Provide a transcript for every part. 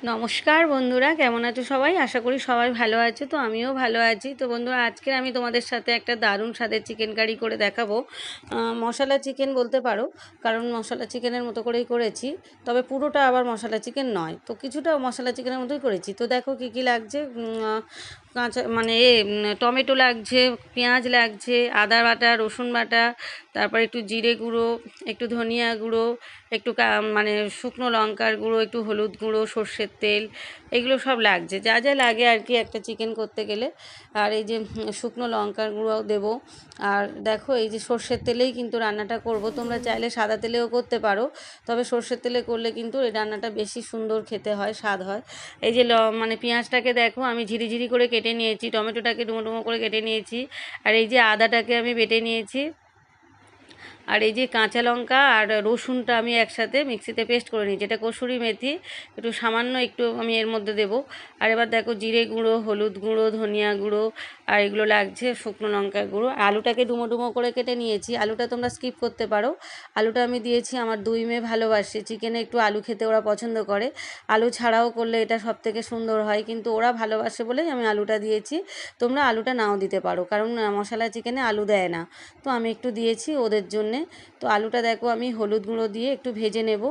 নমস্কার বন্ধুরা, কেমন আছো সবাই? আশা করি সবাই ভালো আছে। তো আমিও ভালো আছি। তো বন্ধুরা, আজকে আমি তোমাদের সাথে একটা দারুণ স্বাদের চিকেন কারি করে দেখাবো। মশলা চিকেন বলতে পারো, কারণ মশলা চিকেনের মতো করেই করেছি। তবে পুরোটা আবার মশলা চিকেন নয়, তো কিছুটা মশলা চিকেনের মতোই করেছি। তো দেখো কী কী লাগছে। কাঁচা মানে টমেটো লাগছে, পেঁয়াজ লাগছে, আদা বাটা, রসুন বাটা, তারপর একটু জিরে গুঁড়ো, একটু ধনিয়া গুঁড়ো, একটু মানে শুকনো লঙ্কার গুঁড়ো, একটু হলুদ গুঁড়ো, সর্ষের তেল, এগুলো সব লাগছে, যা যা লাগে আর কি একটা চিকেন করতে গেলে। আর এই যে শুকনো লঙ্কার গুঁড়োও দেবো। আর দেখো, এই যে সর্ষের তেলেই কিন্তু রান্নাটা করব। তোমরা চাইলে সাদা তেলেও করতে পারো, তবে সর্ষের তেলে করলে কিন্তু এই রান্নাটা বেশি সুন্দর খেতে হয়, স্বাদ হয়। এই যে মানে পেঁয়াজটাকে দেখো আমি ঝিরিঝিরি করে কেটে নিয়েছি, টমেটোটাকে ডুমো ডুমো করে কেটে নিয়েছি, আর এই যে আদাটাকে আমি বেটে নিয়েছি, আর এই যে কাঁচা লঙ্কা আর রসুনটা আমি একসাথে মিক্সিতে পেস্ট করে নিই, যেটা কসুরি মেথি একটু সামান্য একটু আমি এর মধ্যে দেবো। আর এবার দেখো জিরে গুঁড়ো, হলুদ গুঁড়ো, ধনিয়া গুঁড়ো, আর এগুলো লাগছে শুকনো লঙ্কার গুঁড়ো। আলুটাকে ডুমো ডুমো করে কেটে নিয়েছি, আলুটা তোমরা স্কিপ করতে পারো। আলুটা আমি দিয়েছি, আমার দুই মেয়ে ভালোবাসে চিকেনে একটু আলু খেতে, ওরা পছন্দ করে। আলু ছাড়াও করলে এটা সবথেকে সুন্দর হয়, কিন্তু ওরা ভালোবাসে বলেই আমি আলুটা দিয়েছি। তোমরা আলুটা নাও দিতে পারো, কারণ মশলা চিকেনে আলু দেয় না, তো আমি একটু দিয়েছি ওদের জন্যে। তো আলুটা দেখো আমি হলুদ গুঁড়ো দিয়ে একটু ভেজে নেব।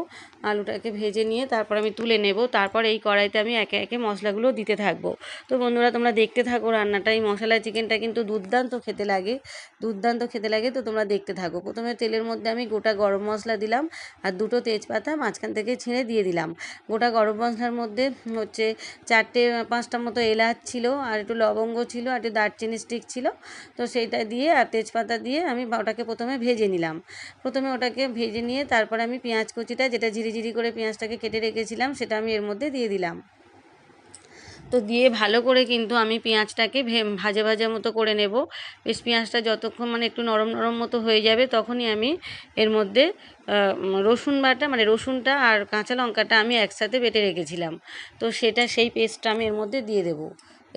আলুটাকে ভেজে নিয়ে তারপর আমি তুলে নেব। তারপর এই কড়াইতে আমি একে একে মশলাগুলো দিতে থাকবো। তো বন্ধুরা, তোমরা দেখতে থাকো রান্নাটা। এই মশলা চিকেনটা কিন্তু দুর্দান্ত খেতে লাগে, দুর্দান্ত খেতে লাগে। তো তোমরা দেখতে থাকো। প্রথমে তেলের মধ্যে আমি গোটা গরম মশলা দিলাম, আর দুটো তেজপাতা মাঝখান থেকে ছিঁড়ে দিয়ে দিলাম। গোটা গরম মশলার মধ্যে হচ্ছে 4-5টা মতো এলাচ ছিল, আর একটু লবঙ্গ ছিল, আর একটু দারচিনি স্টিক ছিল। তো সেইটা দিয়ে আর তেজপাতা দিয়ে আমি ওটাকে প্রথমে ভেজে নিলাম। প্রথমে ওটাকে ভেজে নিয়ে তারপর আমি পেঁয়াজ কুচিটা, যেটা ঝিরিঝিরি করে পেঁয়াজটাকে কেটে রেখেছিলাম, সেটা আমি এর মধ্যে দিয়ে দিলাম। তো দিয়ে ভালো করে কিন্তু আমি পেঁয়াজটাকে ভাজা ভাজা মতো করে নেব। বেশ পেঁয়াজটা যতক্ষণ মানে একটু নরম নরম মতো হয়ে যাবে, তখনই আমি এর মধ্যে রসুন বাটা, মানে রসুনটা আর কাঁচা লঙ্কাটা আমি একসাথে বেটে রেখেছিলাম, তো সেই পেস্টটা আমি এর মধ্যে দিয়ে দেবো।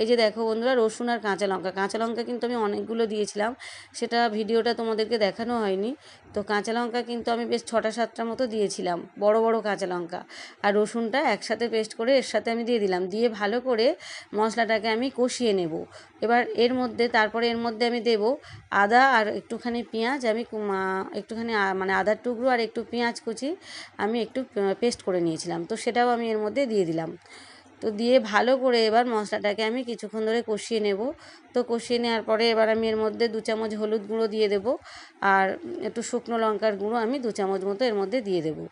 এই যে দেখো বন্ধুরা, রসুন আর কাঁচা লঙ্কা কিন্তু আমি অনেকগুলো দিয়েছিলাম, সেটা ভিডিওটা তোমাদেরকে দেখানো হয়নি। তো কাঁচা লঙ্কা কিন্তু আমি বেশ 6টা 7টা মতো দিয়েছিলাম, বড় বড় কাঁচা লঙ্কা। আর রসুনটা একসাথে পেস্ট করে এর সাথে আমি দিয়ে দিলাম, দিয়ে ভালো করে মশলাটাকে আমি কষিয়ে নেব। এবার তারপরে এর মধ্যে আমি দেব আদা আর একটুখানি পেঁয়াজ। আমি একটুখানি মানে আদার টুকরো আর একটু পেঁয়াজ কুচি আমি একটু পেস্ট করে নিয়েছিলাম, তো সেটাও আমি এর মধ্যে দিয়ে দিলাম। তো দিয়ে ভালো করে এবার মশলাটাকে আমি কিছুক্ষণ ধরে কষিয়ে নেব। তো কষিয়ে নেওয়ার পরে এবার আমি এর মধ্যে 2 চামচ হলুদ গুঁড়ো দিয়ে দেব, আর একটু শুকনো লঙ্কার গুঁড়ো আমি 2 চামচ মতো এর মধ্যে দিয়ে দেবো।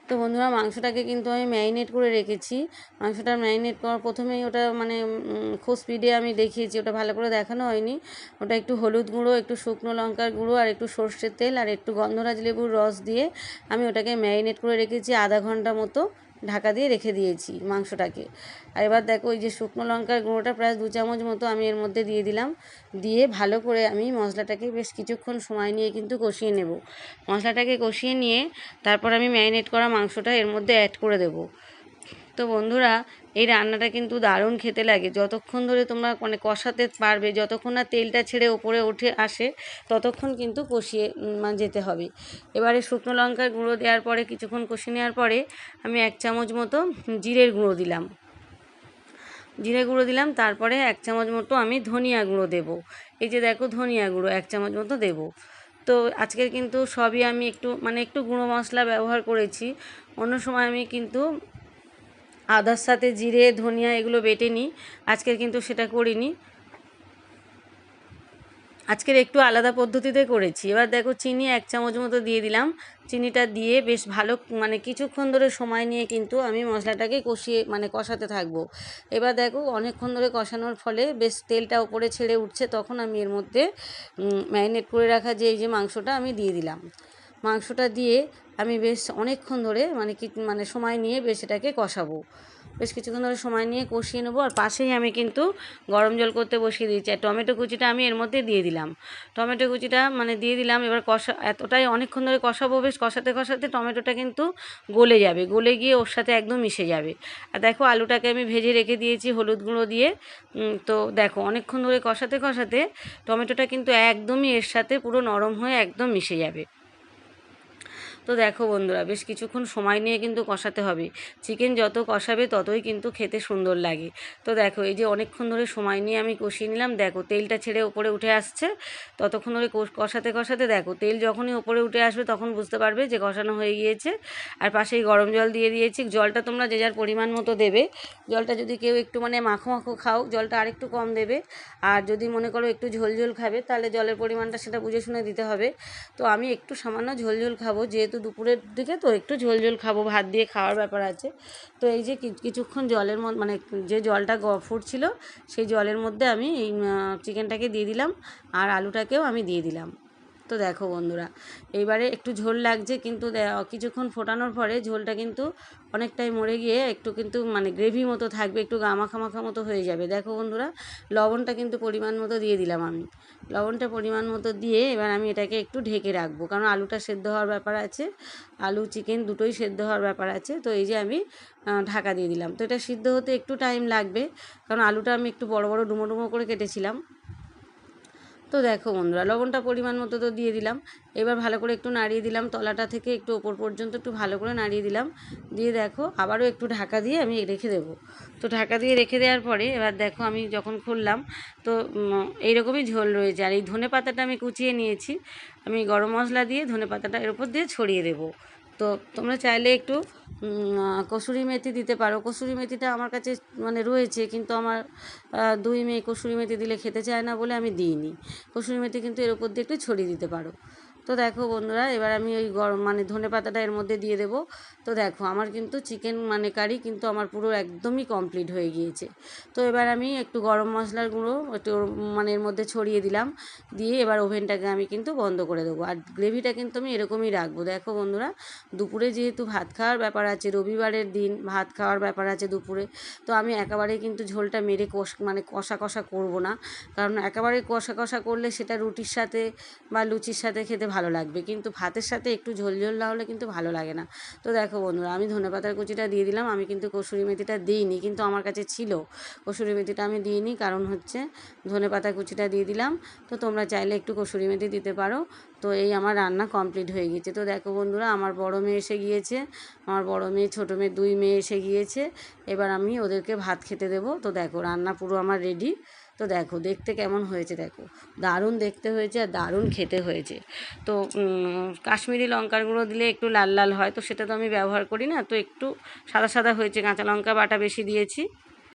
তো বন্ধুরা, মাংসটাকে কিন্তু আমি ম্যারিনেট করে রেখেছি। মাংসটা ম্যারিনেট করার প্রথমেই ওটা মানে খুব স্পিডে আমি দেখিয়েছি, ওটা ভালো করে দেখানো হয়নি। ওটা একটু হলুদ গুঁড়ো, একটু শুকনো লঙ্কার গুঁড়ো, আর একটু সর্ষের তেল, আর একটু গন্ধরাজ লেবুর রস দিয়ে আমি ওটাকে ম্যারিনেট করে রেখেছি। আধা ঘন্টা মতো ঢাকা দিয়ে রেখে দিয়েছি মাংসটাকে। আর এবার দেখো, ওই যে শুকনো লঙ্কার গুঁড়োটা প্রায় 2 চামচ মতো আমি এর মধ্যে দিয়ে দিলাম। দিয়ে ভালো করে আমি মশলাটাকে বেশ কিছুক্ষণ সময় নিয়ে কিন্তু কষিয়ে নেব। মশলাটাকে কষিয়ে নিয়ে তারপর আমি ম্যারিনেট করা মাংসটা এর মধ্যে অ্যাড করে দেব। তো বন্ধুরা, এই রান্নাটা কিন্তু দারুণ খেতে লাগে। যতক্ষণ ধরে তোমরা মানে কষাতে পারবে, যতক্ষণ না তেলটা ছেড়ে ওপরে উঠে আসে, ততক্ষণ কিন্তু কষিয়ে মানে যেতে হবে। এবারে শুকনো লঙ্কার গুঁড়ো দেওয়ার পরে কিছুক্ষণ কষিয়ে নেওয়ার পরে আমি 1 চামচ মতো জিরের গুঁড়ো দিলাম। জিরে গুঁড়ো দিলাম, তারপরে 1 চামচ মতো আমি ধনিয়া গুঁড়ো দেব। এই যে দেখো, ধনিয়া গুঁড়ো 1 চামচ মতো দেব। তো আজকের কিন্তু সবই আমি একটু গুঁড়ো মশলা ব্যবহার করেছি। অন্য সময় আমি কিন্তু আদার সাথে জিরে ধনিয়া এগুলো বেটে নিই, আজকের কিন্তু সেটা করিনি। আজকের একটু আলাদা পদ্ধতিতে করেছি। এবার দেখো, চিনি 1 চামচ মতো দিয়ে দিলাম। চিনিটা দিয়ে বেশ ভালো মানে কিছুক্ষণ ধরে সময় নিয়ে কিন্তু আমি মশলাটাকে কষাতে থাকবো। এবার দেখো, অনেকক্ষণ ধরে কষানোর ফলে বেশ তেলটা ওপরে ছেড়ে উঠছে, তখন আমি এর মধ্যে ম্যারিনেট করে রাখা যে এই যে মাংসটা আমি দিয়ে দিলাম। মাংসটা দিয়ে আমি বেশ অনেকক্ষণ ধরে সময় নিয়ে বেশ এটাকে কষাবো। বেশ কিছুক্ষণ ধরে সময় নিয়ে কষিয়ে নেবো। আর পাশেই আমি কিন্তু গরম জল করতে বসিয়ে দিয়েছি, আর টমেটো কুচিটা আমি এর মধ্যে দিয়ে দিলাম। টমেটো কুচিটা দিয়ে দিলাম। এবার এতটাই অনেকক্ষণ ধরে কষাবো, বেশ কষাতে কষাতে টমেটোটা কিন্তু গলে যাবে, গলে গিয়ে ওর সাথে একদম মিশে যাবে। আর দেখো, আলুটাকে আমি ভেজে রেখে দিয়েছি হলুদ গুঁড়ো দিয়ে। তো দেখো, অনেকক্ষণ ধরে কষাতে কষাতে টমেটোটা কিন্তু একদমই এর সাথে পুরো নরম হয়ে একদম মিশে যাবে। তো দেখো বন্ধুরা, বেশ কিছুক্ষণ সময় নিয়ে কিন্তু কষাতে হবে। চিকেন যত কষাবে ততই কিন্তু খেতে সুন্দর লাগে। তো দেখো এই যে অনেকক্ষণ ধরে সময় নিয়ে আমি কষিয়ে নিলাম, দেখো তেলটা ছেড়ে ওপরে উঠে আসছে। ততক্ষণ ধরে কষাতে কষাতে দেখো তেল যখনই ওপরে উঠে আসবে তখন বুঝতে পারবে যে কষানো হয়ে গিয়েছে। আর পাশেই গরম জল দিয়ে দিয়েছি। জলটা তোমরা যে যার পরিমাণ মতো দেবে। জলটা যদি কেউ একটু মানে মাখো মাখো খাও, জলটা আরেকটু কম দেবে। আর যদি মনে করো একটু ঝোল ঝোল খাবে, তাহলে জলের পরিমাণটা সেটা বুঝে শুনে দিতে হবে। তো আমি একটু সামান্য ঝোল ঝোল খাবো, যেহেতু দুপুরের দিকে তো একটু ঝোল ঝোল খাবো, ভাত দিয়ে খাওয়ার ব্যাপার আছে। তো এই যে কিছুক্ষণ জলের মধ্যে মানে যে জলটা ফুটছিল সেই জলের মধ্যে আমি এই চিকেনটাকে দিয়ে দিলাম, আর আলুটাকেও আমি দিয়ে দিলাম। তো দেখো বন্ধুরা, এইবারে একটু ঝোল লাগছে, কিন্তু কিছুক্ষণ ফোটানোর পরে ঝোলটা কিন্তু অনেকটাই মরে গিয়ে একটু কিন্তু মানে গ্রেভি মতো থাকবে, একটু মাখা মাখা মতো হয়ে যাবে। দেখো বন্ধুরা, লবণটা কিন্তু পরিমাণ মতো দিয়ে দিলাম আমি। লবণটা পরিমাণ মতো দিয়ে এবার আমি এটাকে একটু ঢেকে রাখবো, কারণ আলুটা সেদ্ধ হওয়ার ব্যাপার আছে, আলু চিকেন দুটোই সেদ্ধ হওয়ার ব্যাপার আছে। তো এই যে আমি ঢাকা দিয়ে দিলাম। তো এটা সিদ্ধ হতে একটু টাইম লাগবে, কারণ আলুটা আমি একটু বড় বড় ডুমো ডুমো করে কেটেছিলাম। তো দেখো বন্ধুরা, লবণটা পরিমাণ মতো তো দিয়ে দিলাম। এবার ভালো করে একটু নাড়িয়ে দিলাম, তলাটা থেকে একটু ওপর পর্যন্ত একটু ভালো করে নাড়িয়ে দিলাম। দিয়ে দেখো আবারও একটু ঢাকা দিয়ে আমি রেখে দেবো। তো ঢাকা দিয়ে রেখে দেওয়ার পরে এবার দেখো আমি যখন খুললাম, তো এইরকমই ঝোল রয়েছে। আর এই ধনে পাতাটা আমি কুচিয়ে নিয়েছি, আমি গরম মশলা দিয়ে ধনে পাতাটা এর উপর দিয়ে ছড়িয়ে দেবো। তো তোমরা চাইলে একটু কসুরি মেথি দিতে পারো। কসুরি মেথিটা আমার কাছে মানে রয়েছে, কিন্তু আমার দুই মেয়ে কসুরি মেথি দিলে খেতে চায় না বলে আমি দিইনি। কসুরি মেথি কিন্তু এর উপর দিয়ে একটু ছড়িয়ে দিতে পারো। তো দেখো বন্ধুরা, এবার আমি ওই গরম মানে ধনে পাতাটা এর মধ্যে দিয়ে দেবো। তো দেখো আমার কিন্তু চিকেন মানে কারি কিন্তু আমার পুরো একদমই কমপ্লিট হয়ে গিয়েছে। তো এবার আমি একটু গরম মশলার গুঁড়ো একটু মানে এর মধ্যে ছড়িয়ে দিলাম, দিয়ে এবার ওভেনটাকে আমি কিন্তু বন্ধ করে দেবো। আর গ্রেভিটা কিন্তু আমি এরকমই রাখবো। দেখো বন্ধুরা, দুপুরে যেহেতু ভাত খাওয়ার ব্যাপার আছে, রবিবারের দিন ভাত খাওয়ার ব্যাপার আছে দুপুরে, তো আমি একেবারেই কিন্তু ঝোলটা মেরে মানে কষা কষা করবো না, কারণ একেবারে কষা কষা করলে সেটা রুটির সাথে বা লুচির সাথে খেতে ভালো লাগবে, কিন্তু ভাতের সাথে একটু ঝোল ঝোল না হলে কিন্তু ভালো লাগে না। তো দেখো বন্ধুরা, আমি ধনেপাতার কুচিটা দিয়ে দিলাম। আমি কিন্তু কসুরি মেথিটা দিইনি, কিন্তু আমার কাছে ছিল। কসুরি মেথিটা আমি দিইনি, কারণ হচ্ছে ধনেপাতা কুচিটা দিয়ে দিলাম। তো তোমরা চাইলে একটু কসুরি মেথি দিতে পারো। তো এই আমার রান্না কমপ্লিট হয়ে গিয়েছে। তো দেখো বন্ধুরা, আমার বড় মেয়ে এসে গিয়েছে, আমার বড় মেয়ে ছোটো মেয়ে দুই মেয়ে এসে গিয়েছে। এবার আমি ওদেরকে ভাত খেতে দেবো। তো দেখো রান্না পুরো আমার রেডি। তো দেখো দেখতে কেমন হয়েছে, দেখো দারুণ দেখতে হয়েছে আর দারুণ খেতে হয়েছে। তো কাশ্মীরি লঙ্কার গুঁড়ো দিলে একটু লাল লাল হয়, তো সেটা তো আমি ব্যবহার করি না, তো একটু সাদা সাদা হয়েছে, কাঁচা লঙ্কা বাটা বেশি দিয়েছি।